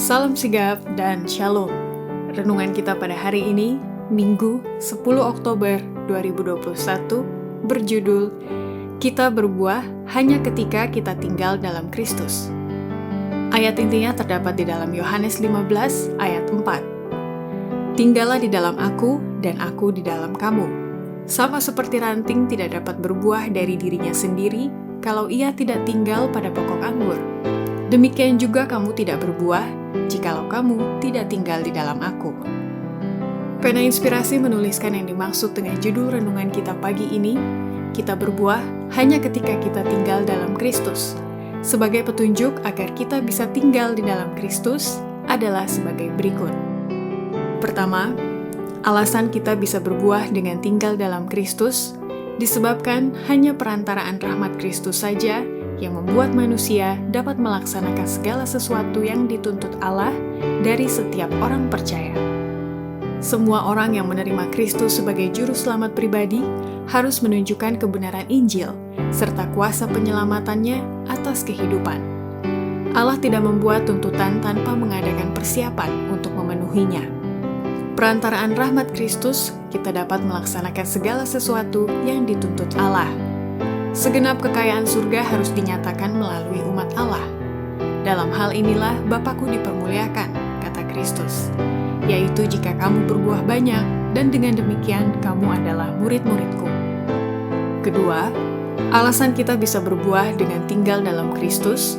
Salam sigap dan shalom. Renungan kita pada hari ini, Minggu 10 Oktober 2021, berjudul Kita berbuah hanya ketika kita tinggal dalam Kristus. Ayat intinya terdapat di dalam Yohanes 15 ayat 4. Tinggallah di dalam aku dan aku di dalam kamu. Sama seperti ranting tidak dapat berbuah dari dirinya sendiri kalau ia tidak tinggal pada pokok anggur. Demikian juga kamu tidak berbuah jikalau kamu tidak tinggal di dalam aku. Pena Inspirasi menuliskan yang dimaksud dengan judul renungan kita pagi ini, kita berbuah hanya ketika kita tinggal dalam Kristus. Sebagai petunjuk agar kita bisa tinggal di dalam Kristus adalah sebagai berikut. Pertama, alasan kita bisa berbuah dengan tinggal dalam Kristus disebabkan hanya perantaraan rahmat Kristus saja yang membuat manusia dapat melaksanakan segala sesuatu yang dituntut Allah dari setiap orang percaya. Semua orang yang menerima Kristus sebagai juru selamat pribadi harus menunjukkan kebenaran Injil serta kuasa penyelamatannya atas kehidupan. Allah tidak membuat tuntutan tanpa mengadakan persiapan untuk memenuhinya. Perantaraan rahmat Kristus, kita dapat melaksanakan segala sesuatu yang dituntut Allah. Segenap kekayaan surga harus dinyatakan melalui umat Allah. Dalam hal inilah Bapakku dipermuliakan, kata Kristus, yaitu jika kamu berbuah banyak, dan dengan demikian kamu adalah murid-muridku. Kedua, alasan kita bisa berbuah dengan tinggal dalam Kristus,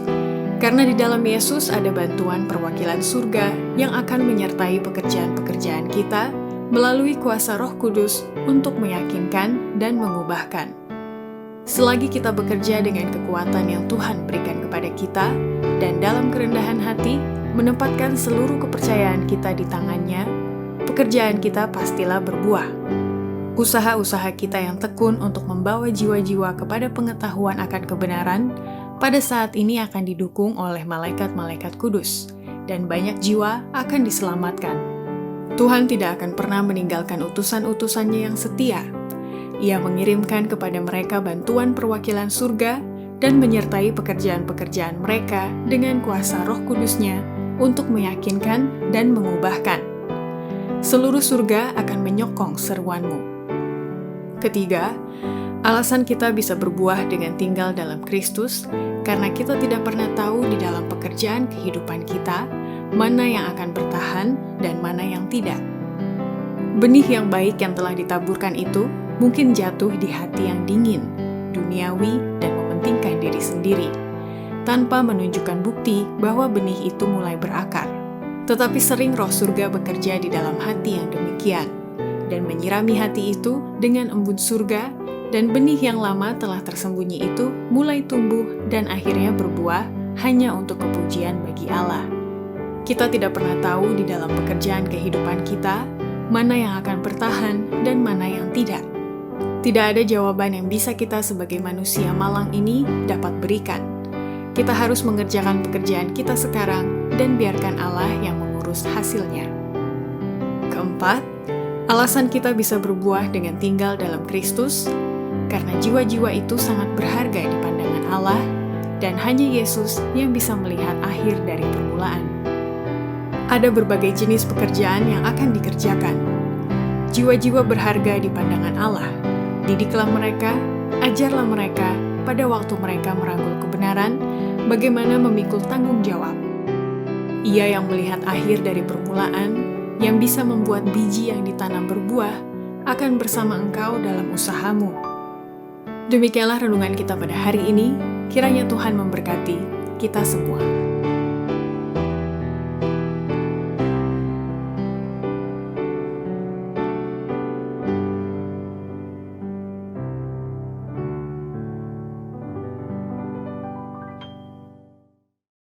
karena di dalam Yesus ada bantuan perwakilan surga yang akan menyertai pekerjaan-pekerjaan kita melalui kuasa Roh Kudus untuk meyakinkan dan mengubahkan. Selagi kita bekerja dengan kekuatan yang Tuhan berikan kepada kita, dan dalam kerendahan hati menempatkan seluruh kepercayaan kita di tangannya, pekerjaan kita pastilah berbuah. Usaha-usaha kita yang tekun untuk membawa jiwa-jiwa kepada pengetahuan akan kebenaran, pada saat ini akan didukung oleh malaikat-malaikat kudus, dan banyak jiwa akan diselamatkan. Tuhan tidak akan pernah meninggalkan utusan-utusannya yang setia. Ia mengirimkan kepada mereka bantuan perwakilan surga dan menyertai pekerjaan-pekerjaan mereka dengan kuasa Roh Kudus-Nya untuk meyakinkan dan mengubahkan. Seluruh surga akan menyokong seruanmu. Ketiga, alasan kita bisa berbuah dengan tinggal dalam Kristus karena kita tidak pernah tahu di dalam pekerjaan kehidupan kita mana yang akan bertahan dan mana yang tidak. Benih yang baik yang telah ditaburkan itu mungkin jatuh di hati yang dingin, duniawi, dan mementingkan diri sendiri, tanpa menunjukkan bukti bahwa benih itu mulai berakar. Tetapi sering Roh Surga bekerja di dalam hati yang demikian, dan menyirami hati itu dengan embun surga, dan benih yang lama telah tersembunyi itu mulai tumbuh dan akhirnya berbuah hanya untuk kepujian bagi Allah. Kita tidak pernah tahu di dalam pekerjaan kehidupan kita, mana yang akan bertahan dan mana yang tidak. Tidak ada jawaban yang bisa kita sebagai manusia malang ini dapat berikan. Kita harus mengerjakan pekerjaan kita sekarang dan biarkan Allah yang mengurus hasilnya. Keempat, alasan kita bisa berbuah dengan tinggal dalam Kristus, karena jiwa-jiwa itu sangat berharga di pandangan Allah, dan hanya Yesus yang bisa melihat akhir dari permulaan. Ada berbagai jenis pekerjaan yang akan dikerjakan. Jiwa-jiwa berharga di pandangan Allah. Didiklah mereka, ajarlah mereka pada waktu mereka merangkul kebenaran, bagaimana memikul tanggung jawab. Ia yang melihat akhir dari permulaan, yang bisa membuat biji yang ditanam berbuah, akan bersama engkau dalam usahamu. Demikianlah renungan kita pada hari ini, kiranya Tuhan memberkati kita semua.